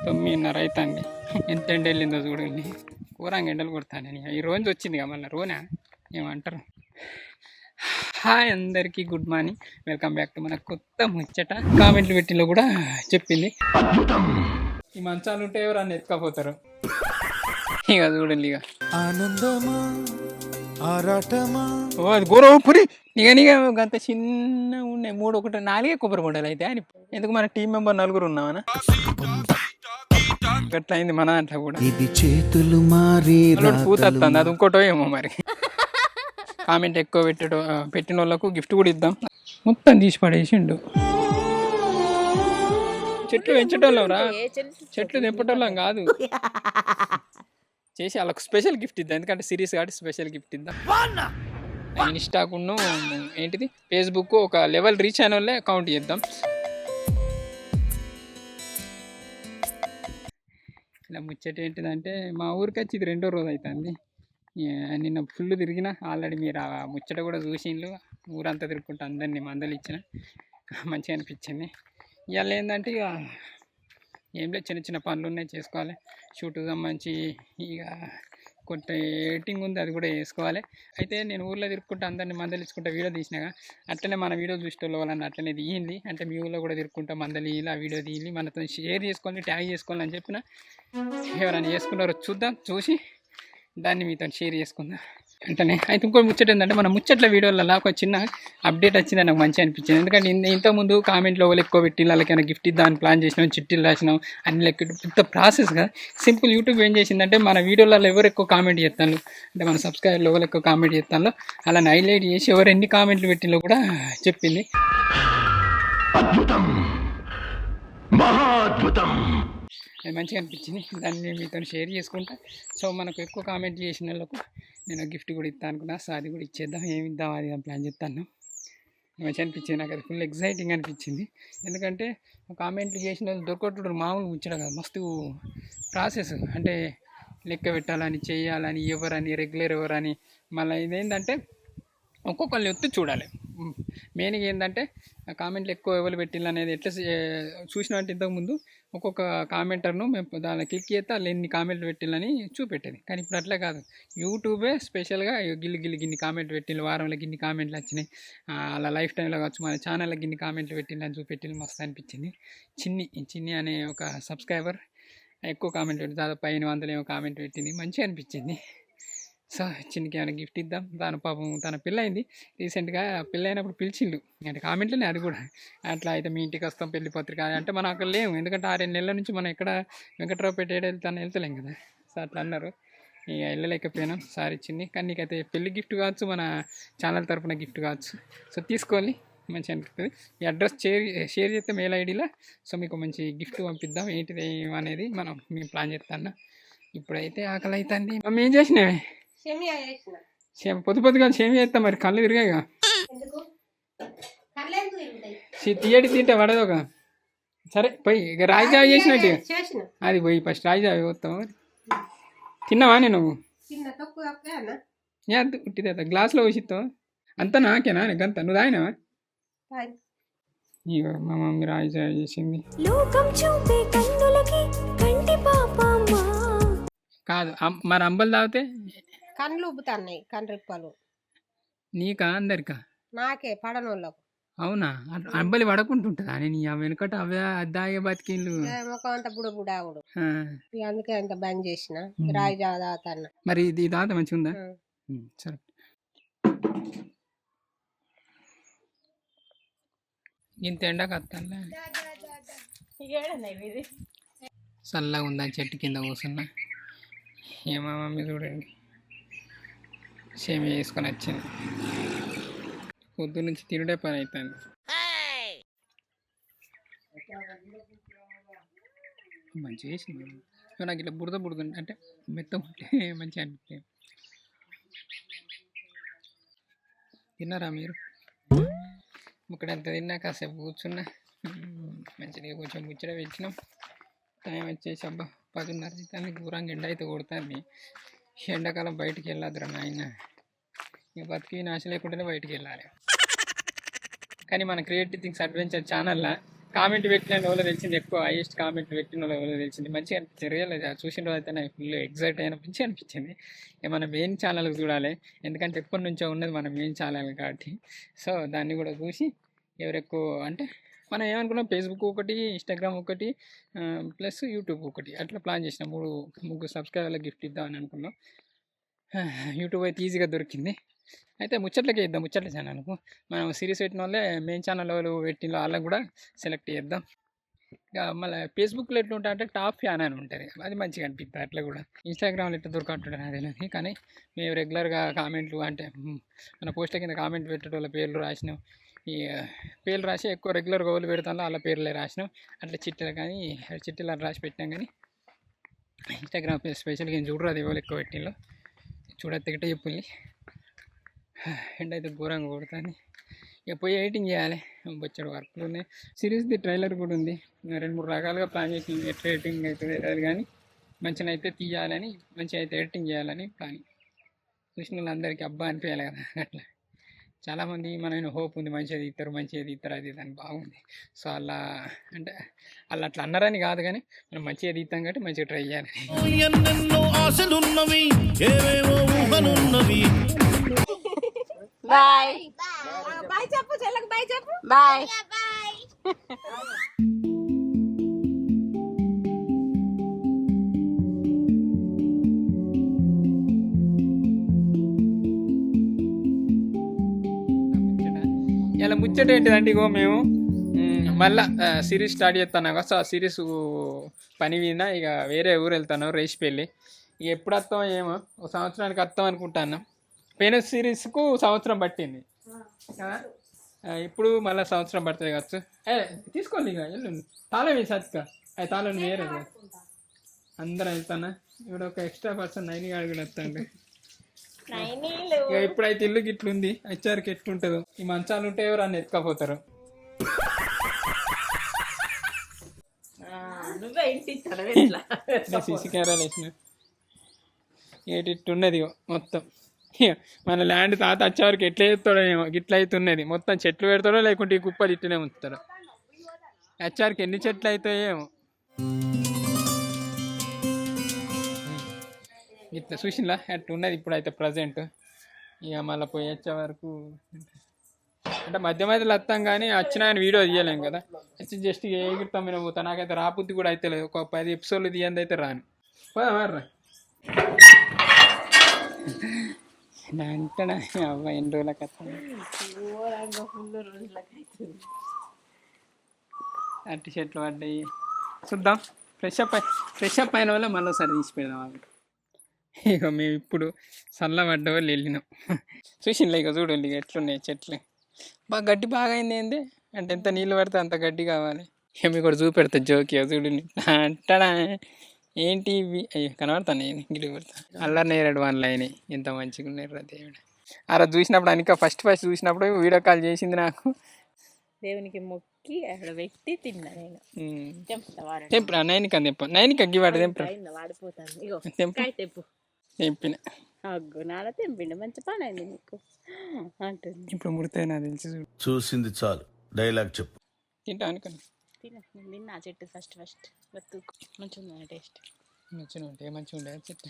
9:30 అవుతుంది. ఎంత ఎండ వెళ్ళిందో చూడండి. కూరంగా ఎండలు కొడతానని ఈ రోజు వచ్చింది కదా మళ్ళీ రోనా ఏమంటారు. హాయ్ అందరికీ good morning, welcome back to మన కొత్త ముచ్చట. కామెంట్లు పెట్టిలో కూడా చెప్పింది ఈ మంచాలు ఉంటే ఎవరన్నా ఎత్తుకపోతారు. ఇక చూడండి ఇక ఆనందమా ఆరాటమా ఓ అది గౌరవ పురి ఇక గంత చిన్న ఉన్నాయి 3 1 4 కొబ్బరి బొండలు అయితే అని ఎందుకు మన టీం మెంబర్ 4 ఉన్నామనా గట్లా అయింది మన దాంట్లో కూడా. ఇది చేతులు మారి పూతత్తుంది అది ఇంకోటో ఏమో మరి. కామెంట్ ఎక్కువ పెట్టిన వాళ్ళకు గిఫ్ట్ కూడా ఇద్దాం. మొత్తం తీసి పడేసిండు. చెట్లు పెంచటోళ్ళం రా, చెట్లు తెంపటోళ్ళం కాదు. చేసి వాళ్ళకు స్పెషల్ గిఫ్ట్ ఇద్దాం, ఎందుకంటే సిరీస్ కాబట్టి స్పెషల్ గిఫ్ట్ ఇద్దాం. ఇన్స్టాకును ఏంటిది ఫేస్బుక్ ఒక లెవెల్ రీచ్ అయిన వాళ్ళే అకౌంట్ చేద్దాం. ఇలా ముచ్చట ఏంటిదంటే మా ఊరికి వచ్చి ఇది 2వ రోజు అవుతుంది. నిన్న ఫుల్ తిరిగిన ఆల్రెడీ మీరు ఆ ముచ్చట కూడా చూసిండ్రు. ఊరంతా తిరుగుకుంటూ అందరినీ మందలు ఇచ్చిన, మంచిగా అనిపించింది. ఇవాళ ఏంటంటే ఇక ఏం లేదు, చిన్న చిన్న పనులు ఉన్నాయి చేసుకోవాలి. షూట్కి సంబంధించి ఇక కొంత ఎడిటింగ్ ఉంది, అది కూడా చేసుకోవాలి. అయితే నేను ఊళ్ళో తిరుక్కుంటూ అందరినీ మందలు ఇచ్చుకుంటా వీడియో తీసినాగా అట్లనే మన వీడియో చూసేటోళ్ళు వాళ్ళని అట్లనే తీయండి, అంటే మీ ఊళ్ళో కూడా తిరుక్కుంటా మందలు ఇలా వీడియో తీయాలి, మనతో షేర్ చేసుకోవాలి, ట్యాగ్ చేసుకోవాలి అని చెప్పిన. ఎవరైనా చేసుకున్నారో చూద్దాం, చూసి దాన్ని మీతో షేర్ చేసుకుందాం అంటేనే. అయితే ఇంకో ముచ్చట ఏంటంటే మన ముచ్చట్ల వీడియోలలో ఒక చిన్న అప్డేట్ వచ్చింది, నాకు మంచిగా అనిపించింది. ఎందుకంటే ఇంతకుముందు కామెంట్లో వాళ్ళు ఎక్కువ పెట్టి వాళ్ళకైనా గిఫ్ట్ ఇద్దామని ప్లాన్ చేసినాం, చిట్టీలు రాసినాం, అన్ని లెక్క పెద్ద ప్రాసెస్ కదా. సింపుల్ యూట్యూబ్ ఏం చేసిందంటే మన వీడియోలలో ఎవరు ఎక్కువ కామెంట్ చేస్తాను, అంటే మన సబ్స్క్రైబర్లు ఎవరు ఎక్కువ కామెంట్ చేస్తాను అలా హైలైట్ చేసి ఎవరు ఎన్ని కామెంట్లు పెట్టినో కూడా చెప్పింది. అది మంచిగా అనిపించింది, దాన్ని మీతో షేర్ చేసుకుంటా. సో మనకు ఎక్కువ కామెంట్ చేసిన వాళ్ళకు నేను గిఫ్ట్ కూడా ఇస్తాను అనుకున్నా. సో అది కూడా ఇచ్చేద్దాం, ఏమి ఇద్దాం అది ప్లాన్ చేస్తాను. మంచిగా అనిపించింది, నాకు అది ఫుల్ ఎగ్జైటింగ్ అనిపించింది. ఎందుకంటే కామెంట్లు చేసిన వాళ్ళు దొరకట్టు మామూలు ముచ్చడం కదా, మస్తు ప్రాసెస్. అంటే లెక్క పెట్టాలని, చేయాలని, ఎవరని, రెగ్యులర్ ఎవరని, మళ్ళీ ఇదేంటంటే ఒక్కొక్కరిని ఎత్తు చూడాలి. మెయిన్గా ఏంటంటే కామెంట్లు ఎక్కువ ఎవరు పెట్టిల్లు అనేది ఎట్లా చూసినట్టు ఇంతకుముందు ఒక్కొక్క కామెంటర్ను మేము దాన్ని క్లిక్ చేస్తే వాళ్ళు ఎన్ని కామెంట్లు పెట్టిల్లని చూపెట్టేది. కానీ ఇప్పుడు అట్లా కాదు, యూట్యూబే స్పెషల్గా గిన్ని కామెంట్లు పెట్టిల్లు, వారంలో గిన్ని కామెంట్లు వచ్చినాయి, అలా లైఫ్ టైంలో కావచ్చు మన ఛానల్లో గిన్ని కామెంట్లు పెట్టిల్లని చూపెట్టిల్లు. మస్తు అనిపించింది. చిన్ని అనే ఒక సబ్స్క్రైబర్ ఎక్కువ కామెంట్ పెట్టి దాదాపు 500 ఏమో కామెంట్ పెట్టింది, మంచిగా అనిపించింది. సో చిన్నకి ఏమైనా గిఫ్ట్ ఇద్దాం. దాని పాపం తన పెళ్ళయింది రీసెంట్గా, పెళ్ళైనప్పుడు పిలిచిండు అంటే కామెంట్లోనే అది కూడా. అట్లా అయితే మీ ఇంటికి వస్తాం పెళ్లి పత్రిక అంటే మనం అక్కడ లేము, ఎందుకంటే 6 నెలల నుంచి మనం ఎక్కడ వెంకట్రావుపేట వెళ్తలేం కదా. సో అట్లా అన్నారు, ఇక వెళ్ళలేకపోయినాం. సారీ ఇచ్చింది, కానీ నీకైతే పెళ్లి గిఫ్ట్ కావచ్చు, మన ఛానల్ తరఫున గిఫ్ట్ కావచ్చు. సో తీసుకోవాలి, మంచిగా అనిపిస్తుంది. ఈ అడ్రస్ షేర్ చేస్తే మెయిల్ ఐడిలో. సో మీకు మంచి గిఫ్ట్ పంపిద్దాం. ఏంటిది అనేది మేము ప్లాన్ చేస్తాను. ఇప్పుడైతే ఆకలి అవుతుంది. మమ్మీ ఏం చేసినావే? పొద్దుగా సేమియా చేస్తా, మరి కళ్ళు తిరిగాయిగా. తీయటి తింటే పడదోగా. సరే పోయి ఇక రాయి జావి చేసినట్టు అది పోయి ఫస్ట్ రాయి జావి పోతావు. తిన్నావా నేను? ఉట్టిదే గ్లాసులో పోసిస్తావు అంతా నాకేనా? గంత నువ్వు తాగినావా? ఇక మా మమ్మీ రాయి జావి చేసింది. కాదు మరి అంబలు తాగితే కండ్లు ఉబ్బుతున్నాయి, కండ్రెప్పలు. నీకా అందరికా? నాకే పడనోళ్ళకు. అవునా? అంబలి పడకుంటుంటుందా? నేను వెనుకట అవే అద్దాగే బతికిళ్ళు ముఖం అంతా బుడబుడావుడు, అందుకే అంత బంద్ చేసిన. రాయి తాగుతాను. మరి ఇది తాత మంచిగా ఉందా? సరే ఇంత ఎండకు వస్తాను. చల్లగా ఉందా చెట్టు కింద కూర్చున్నా. ఏమో మమ్మీ చూడండి సేమియా వేసుకొని వచ్చింది. పొద్దు నుంచి తిరుడే పని అవుతుంది. మంచిగా వేసింది. నాకు ఇట్లా బురద అంటే మెత్త ఉంటే మంచిగా అనిపిస్తుంది. తిన్నారా మీరు? ఇక్కడంత తిన్నా కాసేపు కూర్చున్నా, మంచిగా కొంచెం ముచ్చట పెట్టినాం. టైం వచ్చేసి 10:30 అవుతుంది. దూరంగా ఎండ అయితే కొడుతుంది. ఎండాకాలం బయటికి వెళ్ళొద్దురా నాయన, ఇక బతికి నాశ లేకుండానే బయటికి వెళ్ళాలి. కానీ మన క్రియేటివ్ థింగ్స్ అడ్వెంచర్ ఛానల్లో కామెంట్ పెట్టిన వాళ్ళు తెలిసింది, ఎక్కువ హైయెస్ట్ కామెంట్ పెట్టిన వాళ్ళు తెలిసింది. మంచిగా అనిపించింది. రియల్ చూసిన రోజు అయితే నాకు ఫుల్ ఎగ్జైట్ అయినా, మంచిగా అనిపించింది. ఇక మన మెయిన్ ఛానల్ చూడాలి, ఎందుకంటే ఎప్పటి నుంచో ఉన్నది మన మెయిన్ ఛానల్ కాబట్టి. సో దాన్ని కూడా చూసి ఎవరెక్కువ అంటే మనం ఏమనుకున్నాం, ఫేస్బుక్ ఒకటి, ఇన్స్టాగ్రామ్ ఒకటి, ప్లస్ యూట్యూబ్ ఒకటి, అట్లా ప్లాన్ చేసినాం. ముగ్గురు సబ్స్క్రైబర్లకు గిఫ్ట్ ఇద్దామని అనుకున్నాం. యూట్యూబ్ అయితే ఈజీగా దొరికింది. అయితే ముచ్చట్లకే ఇద్దాం, ముచ్చట్ల ఛానల్కు మనం సిరీస్ పెట్టిన వాళ్ళే మెయిన్ ఛానల్ వాళ్ళు పెట్టిన వాళ్ళకి కూడా సెలెక్ట్ చేద్దాం. ఇక మళ్ళీ ఫేస్బుక్లో ఎట్లా ఉంటాయి అంటే టాప్ ఫ్యాన్ అని ఉంటుంది, అది మంచిగా అనిపిస్తుంది. అట్లా కూడా ఇన్స్టాగ్రామ్లో ఎట్లా దొరకట్టుంటారు అదేనది. కానీ మేము రెగ్యులర్గా కామెంట్లు అంటే మన పోస్ట్ల కింద కామెంట్ పెట్టడం వాళ్ళ పేర్లు రాసినాం. ఈ పేర్లు రాసి ఎక్కువ రెగ్యులర్గా వాళ్ళు పెడతాను వాళ్ళ పేర్లే రాసినాం. అట్లా చిట్టీలు కానీ చిట్టీలు రాసి పెట్టినాం. కానీ ఇన్స్టాగ్రామ్ స్పెషల్గా ఏం చూడరు, అది ఎవరు ఎక్కువ పెట్టినలో చూడద్దు గిట్ట చెప్పుల్ని. ఎండ్ అయితే ఘోరంగా కొడుతుంది. ఇక పోయి ఎడిటింగ్ చేయాలి, బొచ్చడు వర్క్లు ఉన్నాయి. సిరీస్ది ట్రైలర్ కూడా ఉంది. 2-3 రకాలుగా ప్లాన్ చేసి ఎట్లా ఎడిటింగ్ అవుతుంది అది, కానీ మంచిగా అయితే తీయాలని, మంచిగా అయితే ఎడిటింగ్ చేయాలని ప్లానింగ్. చూసిన వాళ్ళందరికీ అబ్బా అనిపించాలి కదా. అట్లా చాలామంది మన హోప్ ఉంది, మంచిగా తీస్తారు అది దాన్ని బాగుంది. సో అలా అంటే అలా అట్లా అన్నారని కాదు, కానీ మనం మంచిగా తీస్తాం కాబట్టి మంచిగా ట్రై చేయాలి. బాయ్ బాయ్ చెప్పు, చెల్లకు బాయ్ చెప్పు. బాయ్. ఇలా ముచ్చట ఏంటిదంటే, ఇగో మేము మళ్ళీ సిరీస్ స్టార్ట్ చేస్తాను కదా. సో ఆ సిరీస్ పని మీద ఇక వేరే ఊరు వెళ్తాను, రేసిపల్లి. ఇక ఎప్పుడు వస్తామో ఏమో, ఒక సంవత్సరానికి వస్తాం అనుకుంటాను. పోయిన సిరీస్కు సంవత్సరం పట్టింది కదా, ఇప్పుడు మళ్ళీ సంవత్సరం పడుతుంది కావచ్చు. తీసుకోండి ఇక ఎల్లుండి తాళం వేసి సత్కా, అది తాళం వేరే అందరం వెళ్తానా. ఇప్పుడు ఒక ఎక్స్ట్రా పర్సన్ 9 గాడు కూడా వస్తాండి. ఇక ఇప్పుడైతే ఇల్లు గిట్లుంది, హెచ్ఆర్కి ఎట్లుంటుందో. ఈ మంచాలు ఉంటే ఎవరు అన్న ఎత్తుకపోతారు. సీసీ కెమెరాలు వేసిన ఇట్టున్నది మొత్తం. మన ల్యాండ్ తాత వచ్చేవరకు ఎట్లా చేస్తాడో ఏమో, గిట్ల అవుతున్నది మొత్తం. చెట్లు పెడతాడో లేకుంటే ఈ కుప్పలు ఇట్లనే ఉంచుతాడు. హెచ్ఆర్కి ఎన్ని చెట్లు అవుతాయో ఏమో. ఇట్లా చూసినా అట్లా ఉన్నది ఇప్పుడైతే ప్రజెంట్. ఇక మళ్ళీ పోయి వచ్చే వరకు అంటే మధ్య మధ్యలో వస్తాం, కానీ వచ్చిన ఆయన వీడియో తీయలేం కదా. వచ్చి జస్ట్ ఎగిరితాం మీద పోతాం. నాకైతే రాబుద్ది కూడా అయితే లేదు. ఒక 10 ఎపిసోడ్లు తీయంది అయితే రాను. పోదామారా అంటనా అవ్వ ఎన్ని రోజులకి అట్టి చెట్లు పడ్డాయి. చూద్దాం, ఫ్రెష్ అప్ అయిన వల్ల మళ్ళీ ఒకసారి తీసి పెడదాం అవి. ఇక మేము ఇప్పుడు చల్లబడ్డ వాళ్ళు వెళ్ళినాం. చూసిండ్లే ఇక చూడండి ఇక ఎట్లున్నాయి చెట్లు. బాగా గడ్డి బాగా అయింది. ఏంది అంటే ఎంత నీళ్ళు పడితే అంత గడ్డి కావాలి. ఇక మీకు కూడా చూపెడతా జోకి చూడండి. అంటడా ఏంటి ఇవి, అయ్యో కనబడతాను నేను గిడి పెడతా. అల్లరి నేరడు వన్లు అయినాయి, ఎంత మంచిగా ఉన్నారు దేవుడు. అలా చూసినప్పుడు అనిక ఫస్ట్ చూసినప్పుడు వీడియో కాల్ చేసింది నాకు. దేవునికి మొక్కి అక్కడ పెట్టి తిన్నా నేను. తెంపురా నైనిక తెంపు, నైనిక గివాడు తెంపురా. తెంపిన నాన్న తెంపిండు, మంచి పని అయింది నీకు అంటుంది. ఇప్పుడు ముడితే నాకు తెలిసి చూసింది చాలు, డైలాగ్ చెప్పు. తింటా అనుకోండి. తిన్నా చెట్టు ఫస్ట్ మంచిగా టేస్ట్ మంచిగా ఉంటాయి, మంచిగా ఉండే చెట్టు.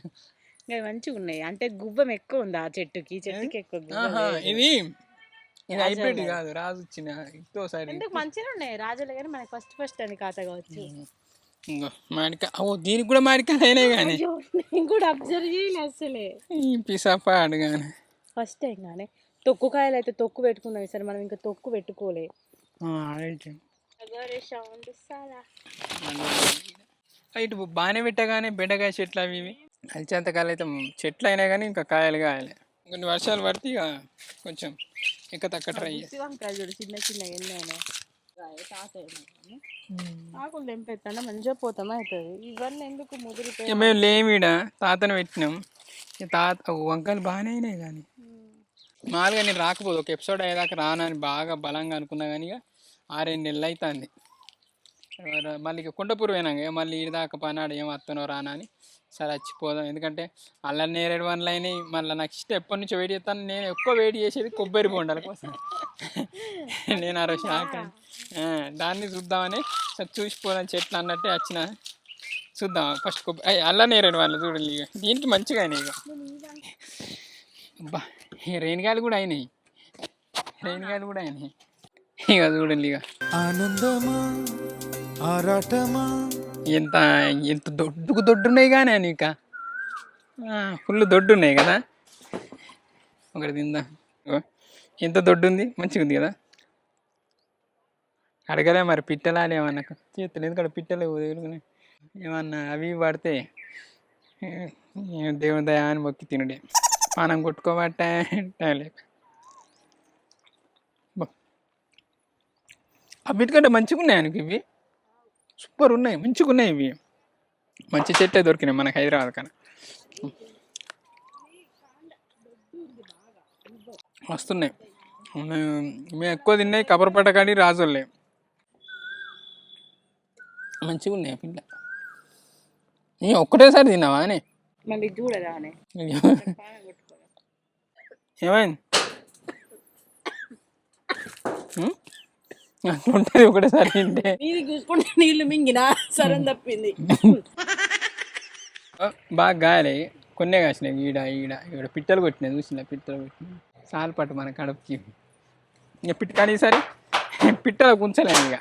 మంచిగా ఉన్నాయి అంటే గుబ్బం ఎక్కువ ఉంది ఆ చెట్టుకి ఎక్కువ. ఇది హైబ్రిడ్ కాదు, రాజు వచ్చిన ఇంకోసారి ఎందుకు మంచిగా ఉన్నాయి రాజులు, కానీ మనకి ఫస్ట్ అని ఖాతా కావచ్చు. మామిడికాయ దీనికి కూడా మామిడికాయలు అయినాయి, కానీ నేను కూడా అబ్జర్వ్ చేయలే అసలే. పిసాపాడు కానీ ఫస్ట్ టైం కానీ తొక్కు కాయలు అయితే తొక్కు పెట్టుకున్నాం సరే, మనం ఇంకా తొక్కు పెట్టుకోలే. ఇటు బాగానే పెట్టగానే బెండకాయ చెట్లు అవి ఇవి అలిచేంతకాయలు అయితే చెట్లు అయినా కానీ ఇంకా కాయలు కాయాలి. కొన్ని వర్షాలు పడితే ఇక కొంచెం ఇంకా తక్కువ ట్రై చేసి చూడు చిన్న చిన్న ఎన్నైనా ఆకులు తెంపెత్తాను మంచిగా పోతామా అవుతుంది. ఇవన్నీ ఎందుకు ముదిరిపోయి మేము లేమిడ తాతను పెట్టినాం. తాత వంకాయలు బాగానే అయినాయి, కానీ మామూలుగా నేను రాకపోదు ఒక ఎపిసోడ్ అయ్యేదాకా రానని బాగా బలంగా అనుకున్నా, కానీ ఇక 6-7 నెలలు అవుతుంది. మళ్ళీ ఇక కుంటపూర్ పోయినాక మళ్ళీ ఈడి దాకా పనాడు ఏం వస్తానో రానా అని సరే వచ్చిపోదాం. ఎందుకంటే అలా నేరేడు వన్లు అయినాయి. మళ్ళీ నాకు ఇష్టం ఎప్పటి నుంచో వెయిట్ చేస్తాను. నేను ఎక్కువ వెయిట్ చేసేది కొబ్బరి బొండాల కోసం. నేను ఆ రోజు దాన్ని చూద్దామని సరే చూసిపోదాం చెట్లు అన్నట్టే వచ్చిన. చూద్దాం ఫస్ట్ కొబ్బరి అల్ల నేరేడు వన్లు చూడండి. ఇక దీనికి మంచిగా అయినాయి. ఇక అబ్బా రేణిగాయలు కూడా అయినాయి. రేణిగాయలు కూడా అయినాయి. ఇక చూడండి ఇక ఆనందమా ఆరాటమా ఎంత ఎంత దొడ్డున్నాయి కానీ నీక ఫుల్ దొడ్డున్నాయి కదా. ఒకటి తిందా ఎంత దొడ్డు ఉంది, మంచిగా ఉంది కదా. అడగలే మరి పిట్టలాలు ఏమన్నా చేతులు, ఎందుకంటే పిట్టలు ఏమన్నా అవి పడితే దేవుని దయా అని మొక్కి తినుడే. పానం కొట్టుకోబట్టే లేక అన్నిటికంటే మంచిగా ఉన్నాయి ఆయనకి. ఇవి సూపర్ ఉన్నాయి, మంచిగా ఉన్నాయి. ఇవి మంచి చెట్టే దొరికినాయి మనకు హైదరాబాద్ కన్నా. వస్తున్నాయి. మేము ఎక్కువ తిన్నాయి కబరపేట కాడి రాజులే. మంచిగా ఉన్నాయి పిల్ల. నీ ఒక్కటేసారి తిన్నావా అని మళ్ళీ చూడదా ఏమైంది ఉంటుంది ఒకటేసారి తింటే. చూసుకుంటే నీళ్ళు మింగినా సరే తప్పింది. బాగా గాయలే, కొన్నే కాసినాయి. ఈడ ఈడ ఈడ పిట్టలు కొట్టినాయి, చూసిన పిట్టలు కొట్టినాయి. చాలు పట్టు మన కడుపుకి. ఇక కానీ ఈసారి పిట్టలకు ఉంచలేము. ఇక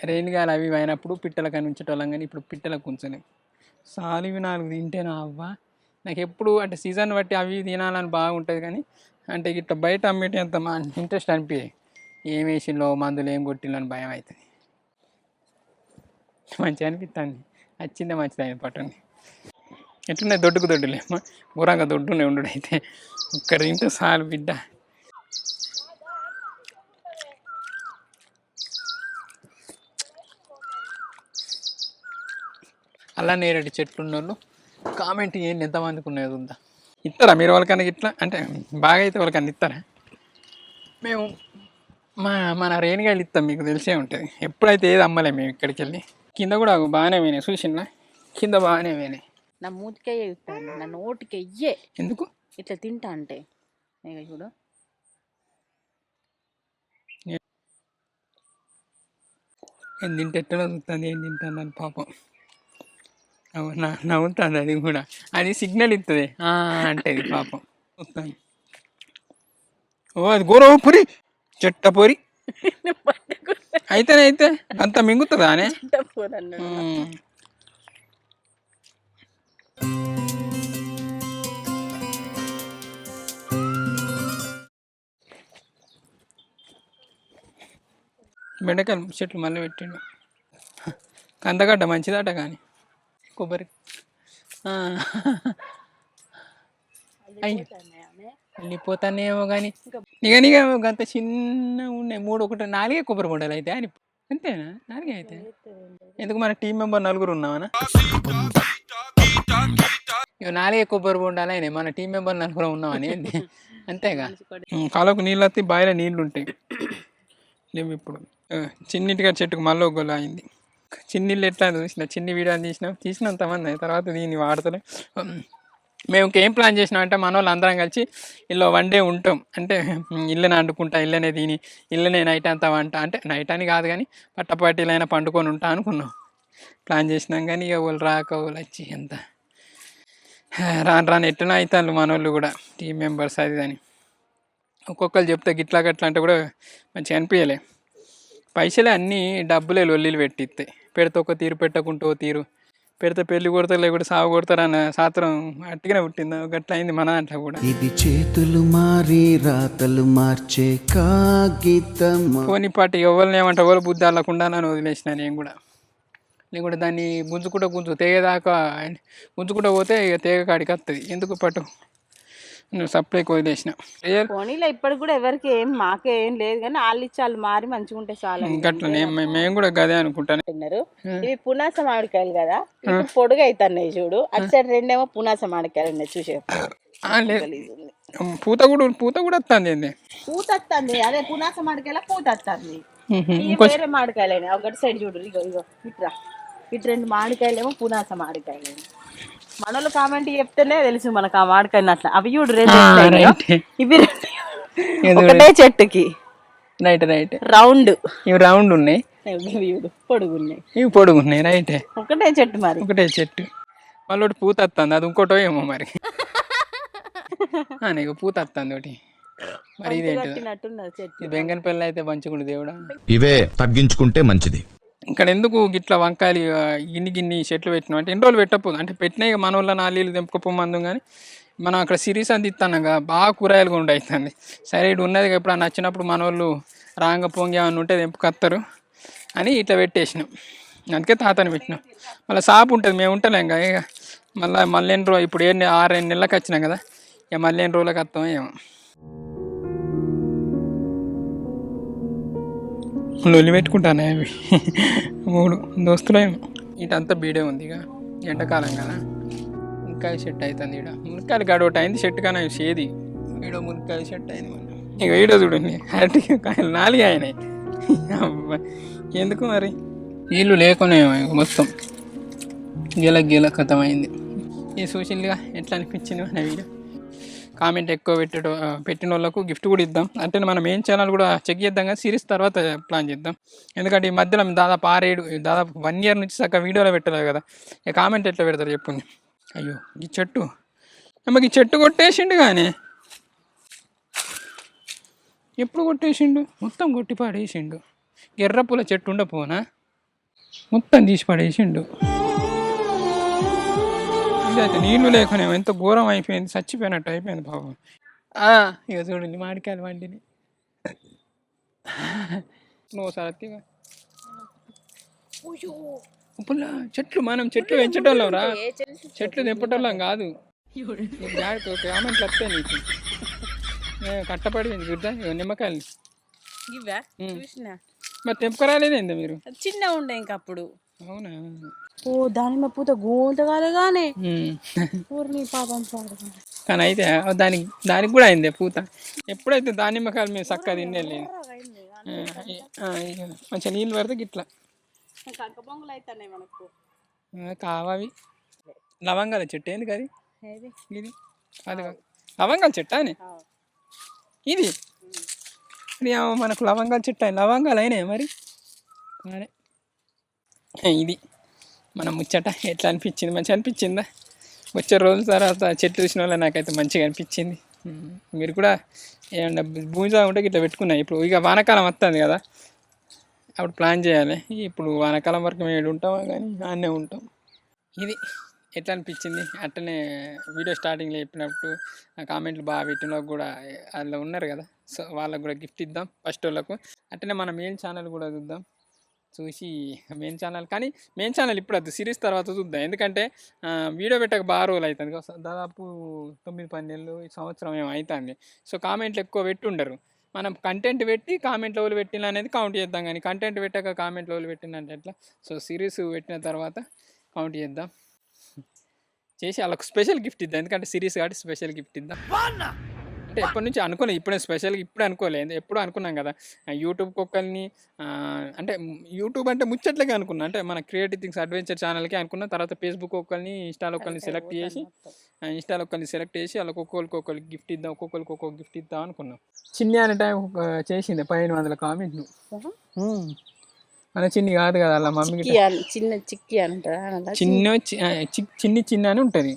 రేణిగాయలు అవి అయినప్పుడు పిట్టలకు అని ఉంచేటోళ్ళం, కానీ ఇప్పుడు పిట్టలకు ఉంచలేము. చాలు ఇవి 4 తింటేనా అవ్వా. నాకు ఎప్పుడు అంటే సీజన్ బట్టి అవి తినాలని బాగుంటుంది, కానీ అంటే ఇట్లా బయట అమ్మేటి అంత ఇంట్రెస్ట్ అనిపించాయి. ఏం వేసిందో మందులు ఏం కొట్టిందని భయం అవుతుంది. మంచిగా అనిపిస్తుంది. వచ్చిందే మంచిది అయిన పట్టండి. ఎట్లున్నాయి దొడ్డుకు దొడ్డులేమ్మా, ఘోరంగా దొడ్డునే ఉండు. అయితే ఒక్క ఇంటూ చాలు బిడ్డ. అలా నేరేడు చెట్లు ఉన్న వాళ్ళు కామెంట్ చేయండి ఎంతమందికి ఉన్నది ఉందా. ఇస్తారా మీరు వాళ్ళకన్నా ఇట్లా, అంటే బాగా అయితే వాళ్ళకన్నా ఇస్తారా? మేము మన రేణిగాయలు ఇస్తాం, మీకు తెలిసే ఉంటుంది. ఎప్పుడైతే ఏది అమ్మలే మేము ఇక్కడికి వెళ్ళి. కింద కూడా బాగానే పోయినాయి, చూసినా కింద బాగానే పోయినాయి. నా మూతికే ఇస్తాను, నా నోటికి అయ్యే. ఎందుకు ఇట్లా తింటా అంటే చూడు. ఏం తింటే ఎట్లా చూస్తుంది, ఏం తింటాను అని పాపం నవ్వుతుంది. అది కూడా అది సిగ్నల్ ఇస్తుంది అంటేది పాపం. ఓ అది గోరవ పొరి చెట్ట పొరి అయితే అంత మింగుతుందా అనే. బెండకాయలు చెట్లు మళ్ళీ పెట్టిండు. కందగడ్డ మంచిదట కానీ కొబ్బరి వెళ్ళిపోతానేమో కానీ నిగ అంత చిన్న ఉన్నాయి. 3 1 4 కొబ్బరి బొండాలు అయితే అని. అంతేనా? 4 అయితే ఎందుకు మన టీం మెంబర్ 4 ఉన్నామనా? ఇక 4 కొబ్బరి బొండాలు అయినాయి, మన టీం మెంబర్ 4 ఉన్నామని. అంతేగా. కాలువకు నీళ్ళు వస్తాయి, బావిలో నీళ్ళు ఉంటాయి. లేవు ఇప్పుడు. చిన్నిటిగా చెట్టుకు మళ్ళీ ఒక గొల్ల అయింది. చిన్నీళ్ళు ఎట్లా చూసిన, చిన్ని వీడియో తీసినంతమంది తర్వాత దీన్ని వాడతారు. మేము ఇంకేం ప్లాన్ చేసినాం అంటే మన వాళ్ళు అందరం కలిసి ఇల్లు 1 డే ఉంటాం. అంటే ఇళ్ళనే వండుకుంటా, ఇళ్ళనే తిని, ఇళ్ళనే నైట్ అంతా వంట. అంటే నైట్ అని కాదు కానీ పట్టపాటీలైనా పండుకొని ఉంటా అనుకున్నాం, ప్లాన్ చేసినాం. కానీ ఇక వాళ్ళు రాక వాళ్ళు వచ్చి ఎంత రాను ఎట్లనో అవుతాను మన వాళ్ళు కూడా, టీం మెంబర్స్ అది అని. ఒక్కొక్కరు చెప్తే గిట్లా గట్లా అంటే కూడా మంచిగా అనిపించలే. పైసలే అన్నీ డబ్బులే లొల్లిలు పెట్టిస్తాయి. పెడితే ఒక తీరు, పెట్టకుంటూ తీరు. పెడితే పెళ్లి కొడతారు, లేకుంటే సాగు కొడతారన్న శాస్త్రం అట్టుగానే పుట్టింది. గట్లా అయింది మన దాంట్లో కూడా. ఇది చేతులు మారి రాతలు మార్చే కాగితం. పోనీ పాటి ఎవరిని ఏమంటే ఎవరు బుద్ధి అల్లకుండా అని వదిలేసిన నేను కూడా. లేకుంటే దాన్ని గుంజుకుంటూ తెగదాకా గుంజుకుంటూ పోతే ఇక తెగ కాడికి వస్తుంది. ఎందుకు పట్టు సప్లైకి వదిలేసిన. పోనీలో ఇప్పటికి కూడా ఎవరికి ఏం మాకే ఏం లేదు, కానీ వాళ్ళు ఇచ్చి వాళ్ళు మారి మంచిగా ఉంటే చాలా. గట్లనే మేము కూడా గదే అనుకుంటాను. ఇవి పునాస మామిడికాయలు కదా, ఇప్పుడు పొడుగు అవుతున్నాయి చూడు. అటు సైడ్ 2 ఏమో పునాస మామిడికాయలు ఉన్నాయి, చూసే పూత కూడా వస్తుంది. పూత వస్తుంది, అదే పునాస మామిడికాయల పూత వస్తుంది. ఇవి వేరే మామిడికాయలు ఒకటి సైడ్ చూడు, ఇగో ఇగో ఇట్రా, ఇటు 2 మామిడికాయలేమో పునాస మామిడికాయలు. మనోళ్ళు కామెంట్ చెప్తేనే తెలుసు మనకు ఆ మామిడికాయలు అట్లా. అవి చూడు 2 ఇవి 2 ఒకటే చెట్టుకి రైట్ రౌండ్, ఇవి రౌండ్ ఉన్నాయి, చూడు పొడుగున్నాయి, ఇవి పొడుగున్నాయి. రైటే, ఒకటే చెట్టు మరి. ఒకటే చెట్టు. మళ్ళీ ఒకటి పూత వస్తుంది, అది ఇంకోటో ఏమో మరి. నీకు పూత వస్తుంది ఒకటి మరి. ఇదేంటి కట్టినట్టున్నది చెట్టు. ఇది బెంగనపల్లి అయితే మంచిగుండు దేవుడా. ఇవే తగ్గించుకుంటే మంచిది. ఇక్కడ ఎందుకు గిట్లా వంకాయలు గిన్ని చెట్లు పెట్టినాం అంటే, ఎన్ని రోజులు పెట్టకపోదు అంటే పెట్టినాయి మన వాళ్ళ నాలుగు తెంపుకోమందు. కానీ మనం అక్కడ సిరీస్ అందిస్తానుగా బాగా కూరగాయలు కూడా అవుతుంది. సరే ఇటు ఉన్నది ఎప్పుడు నచ్చినప్పుడు మన వాళ్ళు రాంగ పొంగి ఏమన్నా ఉంటే తెంపుకొస్తారు అని ఇట్లా పెట్టేసినాం. అందుకే తాతని పెట్టినాం. మళ్ళీ సాపు ఉంటుంది, మేము ఉంటలేం కదా. ఇక మళ్ళీ ఎన్ని రోజులు ఇప్పుడు 6-7 నెలలకు వచ్చినాం కదా, ఇక మళ్ళీ ఎన్ని రోజులకు వస్తామో ఏమో. లొల్లి పెట్టుకుంటానే అవి 3 దోస్తులేమో. ఇటంతా బీడే ఉంది, ఇక ఎండాకాలం కదా. మునక్కాయ చెట్టు అవుతుంది ఈడ. మునక్కాయలు గడవట అయింది చెట్టు కానీ సేది. ఈడ మునక్కాయ చెట్టు అయింది మనం. ఇక ఈడ చూడండి అరటికాయలు 4 అయినాయి. ఎందుకు మరి వీళ్ళు లేకునే మొత్తం గీల కథం అయింది. ఈ సోషల్గా ఎట్లా అనిపించింది మన వీడియో. కామెంట్ ఎక్కువ పెట్టిన వాళ్ళకు గిఫ్ట్ కూడా ఇద్దాం. అంటే మనం ఏం ఛానల్ కూడా చెక్ చేద్దాం కానీ సిరీస్ తర్వాత ప్లాన్ చేద్దాం. ఎందుకంటే ఈ మధ్యలో దాదాపు 1 year నుంచి సగం వీడియోలో పెట్టలేదు కదా. ఇక కామెంట్ ఎట్లా పెడతారు చెప్పుంది. అయ్యో ఈ చెట్టు అమ్మకి చెట్టు కొట్టేసిండు, కానీ ఎప్పుడు కొట్టేసిండు, మొత్తం కొట్టి పాడేసిండు. ఎర్ర పూల చెట్టు ఉండపోనా మొత్తం తీసి పడేసిండు. అయితే నీళ్లు లేకనే ఎంత ఘోరం అయిపోయింది, చచ్చిపోయినట్టు అయిపోయింది బాబు. ఇక చూడండి మామిడికాయలు వండిని నోసారి పుల్ల చెట్లు. మనం చెట్లు పెంచటోళ్ళం రా, చెట్లు తెంపటోళ్ళం కాదు. కామెంట్లు వస్తాయి నీకు. కట్టపడింది చూద్దా నిమ్మకాయలు. మరి తెంపుకరాలేదేందా మీరు? చిన్న ఉండే ఇంకప్పుడు. అవునా? ఓ దానిమ్మ పూత గోంతగానే పాపం. కానీ అయితే దానికి కూడా అయింది పూత. ఎప్పుడైతే దానిమ్మకాయలు మేము చక్కగా తినేలేదు. మంచిగా నీళ్ళు పడితే గిట్లా కావాలి. లవంగాల చెట్టు ఏంది అది? ఇది అది లవంగాల చెట్టు అని ఇది. మనకు లవంగాల చెట్టు లవంగాలు అయినాయి మరి. అదే ఇది మన ముచ్చట. ఎట్లా అనిపించింది? మంచిగా అనిపించిందా? వచ్చే రోజుల తర్వాత చెట్టు చూసిన వల్ల నాకైతే మంచిగా అనిపించింది. మీరు కూడా ఏమన్నా భూమి ఉంటే ఇట్లా పెట్టుకున్నాయి. ఇప్పుడు ఇక వానాకాలం వస్తుంది కదా, అప్పుడు ప్లాన్ చేయాలి. ఇప్పుడు వానాకాలం వరకు మేము ఉంటామో కానీ ఆనే ఉంటాం. ఇది ఎట్లా అనిపించింది? అట్లనే వీడియో స్టార్టింగ్లో చెప్పినప్పుడు కామెంట్లు బాగా పెట్టిన కూడా అందులో ఉన్నారు కదా, సో వాళ్ళకు కూడా గిఫ్ట్ ఇద్దాం ఫస్ట్ వాళ్ళకు. అట్లనే మన మెయిన్ ఛానల్ కూడా చూద్దాం. చూసి మెయిన్ ఛానల్, కానీ మెయిన్ ఛానల్ ఇప్పుడు అది సిరీస్ తర్వాత చూద్దాం. ఎందుకంటే వీడియో పెట్టక బాగా రోజులు అవుతుంది, దాదాపు 9-10 నెలలు సంవత్సరం ఏమో అవుతుంది. సో కామెంట్లు ఎక్కువ పెట్టి ఉండరు. మనం కంటెంట్ పెట్టి కామెంట్లు ఎవరు పెట్టిన అనేది కౌంట్ చేద్దాం. కానీ కంటెంట్ పెట్టాక కామెంట్లు ఎవరు పెట్టినంటే ఎట్లా? సో సిరీస్ పెట్టిన తర్వాత కౌంట్ చేద్దాం. చేసి వాళ్ళకు స్పెషల్ గిఫ్ట్ ఇద్దాం. ఎందుకంటే సిరీస్ కాబట్టి స్పెషల్ గిఫ్ట్ ఇద్దాం. అంటే ఎప్పటి నుంచి అనుకోలేదు, ఇప్పుడే స్పెషల్గా ఇప్పుడు అనుకోలేదు. ఎప్పుడు అనుకున్నాం కదా యూట్యూబ్కి ఒకరిని, అంటే యూట్యూబ్ అంటే ముచ్చట్లకే అనుకున్నా. అంటే మన క్రియేటివ్ థింగ్స్ అడ్వెంచర్ ఛానల్కే అనుకున్నా. తర్వాత ఫేస్బుక్ ఒకరిని, ఇన్స్టాలో ఒకరిని సెలెక్ట్ చేసి వాళ్ళకి ఒక్కొక్కరికి గిఫ్ట్ ఇద్దాం, ఒక్కొక్క గిఫ్ట్ ఇద్దాం అనుకున్నాం. చిన్ని అనే టైం చేసింది 1500 కామెంట్లు. మన చిన్ని కాదు కదా, అలా మమ్మీకి చిన్న అని ఉంటుంది.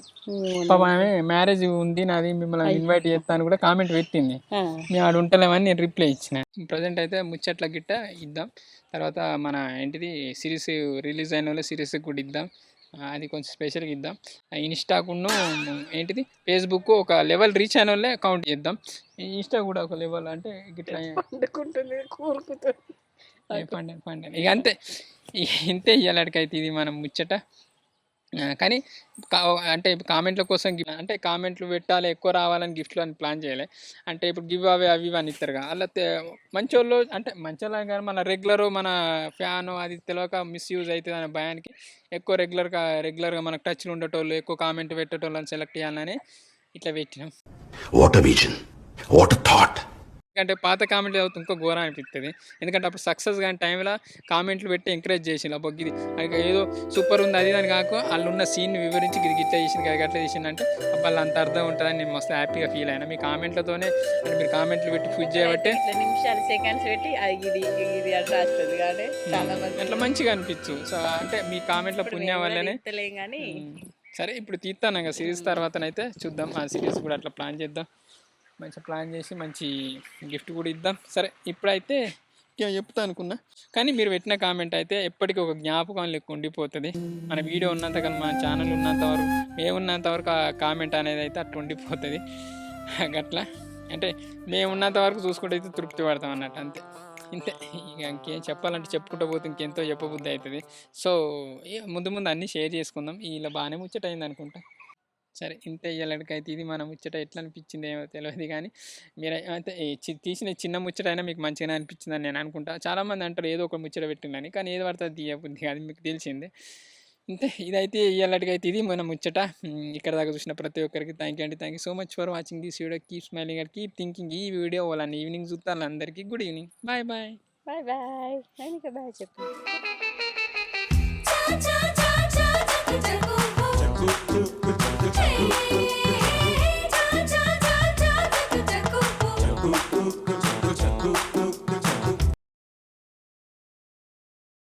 పాప ఆమె మ్యారేజ్ ఉంది నాది, మిమ్మల్ని ఇన్వైట్ చేస్తాను కూడా కామెంట్ పెట్టింది. మేము ఆడు ఉంటలేమని నేను రిప్లై ఇచ్చిన. ప్రజెంట్ అయితే ముచ్చట్ల గిట్ట ఇద్దాం. తర్వాత మన ఏంటిది సిరీస్ రిలీజ్ అయిన వాళ్ళు సిరీస్కి కూడా ఇద్దాం. అది కొంచెం స్పెషల్గా ఇద్దాం. ఇన్స్టాకును ఏంటిది ఫేస్బుక్ ఒక లెవెల్ రీచ్ అయిన వాళ్ళే కౌంట్ చేద్దాం. ఇన్స్టా కూడా ఒక లెవెల్ అంటే గిట్లా పండి ఇక అంతే. ఇంతే ఇయ్యాలడికైతే ఇది మనం ముచ్చట. కానీ అంటే కామెంట్ల కోసం, అంటే కామెంట్లు పెట్టాలి ఎక్కువ రావాలని గిఫ్ట్లు అని ప్లాన్ చేయాలి. అంటే ఇప్పుడు గివ్ అవే అవి అని ఇస్తారు కదా, అలా మంచి వాళ్ళు అంటే మంచి వాళ్ళు కానీ మన రెగ్యులర్ మన ఫ్యాను అది తెలియక మిస్యూజ్ అవుతుంది అనే భయానికి ఎక్కువ రెగ్యులర్గా మనకు టచ్లో ఉండేటోళ్ళు, ఎక్కువ కామెంట్ పెట్టేటోళ్ళని సెలెక్ట్ చేయాలని ఇట్లా పెట్టినాం. What a vision, what a thought. అంటే పాత కామెంట్లు చదివితే ఇంకో ఘోరం అనిపిస్తుంది. ఎందుకంటే అప్పుడు సక్సెస్ కానీ టైంలో కామెంట్లు పెట్టి ఎంకరేజ్ చేసిండు. అబ్బో ఇది ఏదో సూపర్ ఉంది అది అని కాక వాళ్ళు ఉన్న సీన్ని వివరించి ఇది గిట్లా చేసింది కదా గట్లా చేసిందంటే వాళ్ళు అంత అర్థం ఉంటుందని నేను మస్తు హ్యాపీగా ఫీల్ అయినా. మీ కామెంట్లతోనే అంటే మీరు కామెంట్లు పెట్టి పూజ చేయబట్టే ఇట్లా నిమిషాలు సెకండ్స్ పెట్టి ఇది ఇది అని రాస్తుంది కానీ చాలా మంది అట్లా మంచిగా అనిపించు. సో అంటే మీ కామెంట్ల పుణ్యం వల్లనే తెలియదు కానీ సరే ఇప్పుడు తీస్తాను ఇంకా సిరీస్ తర్వాతనైతే చూద్దాం. ఆ సిరీస్ కూడా అట్లా ప్లాన్ చేద్దాం. మంచిగా ప్లాన్ చేసి మంచి గిఫ్ట్ కూడా ఇద్దాం. సరే ఇప్పుడైతే ఇంకేం చెప్తా అనుకున్నా కానీ మీరు పెట్టిన కామెంట్ అయితే ఎప్పటికీ ఒక జ్ఞాపకం లెక్క ఉండిపోతుంది. మన వీడియో ఉన్నంత కానీ మన ఛానల్ ఉన్నంత వరకు మేము ఉన్నంత వరకు ఆ కామెంట్ అనేది అయితే అట్లా ఉండిపోతుంది. అట్లా అంటే మేము ఉన్నంత వరకు చూసుకుంటే అయితే తృప్తి పడతాం అన్నట్టు అంతే. ఇంతే ఇక ఇంకేం చెప్పాలంటే చెప్పుకుంటూ పోతే ఇంకెంతో చెప్పబుద్ధి అవుతుంది. సో ముందు ముందు అన్నీ షేర్ చేసుకుందాం. ఇలా బాగానే ముచ్చట అయింది అనుకుంటా. సరే ఇంతే ఇయ్యాలకైతే ఇది మన ముచ్చట ఎట్లా అనిపించింది ఏమో తెలియదు కానీ మీరు అయితే తీసిన చిన్న ముచ్చట అయినా మీకు మంచిగానే అనిపించిందని నేను అనుకుంటా. చాలామంది అంటారు ఏదో ఒక ముచ్చట పెట్టిందని, కానీ ఏది పడుతుంది తీయబుద్ధి అది మీకు తెలిసిందే. ఇంతే ఇదైతే ఇయ్యాలకైతే ఇది మన ముచ్చట. ఇక్కడ దాకా చూసిన ప్రతి ఒక్కరికి thank you so much for watching this video. Keep smiling and keep thinking. ఈ వీడియో వాళ్ళని ఈవినింగ్ చూస్తాను. అందరికీ good evening. Bye bye bye bye. Bye చెప్పు.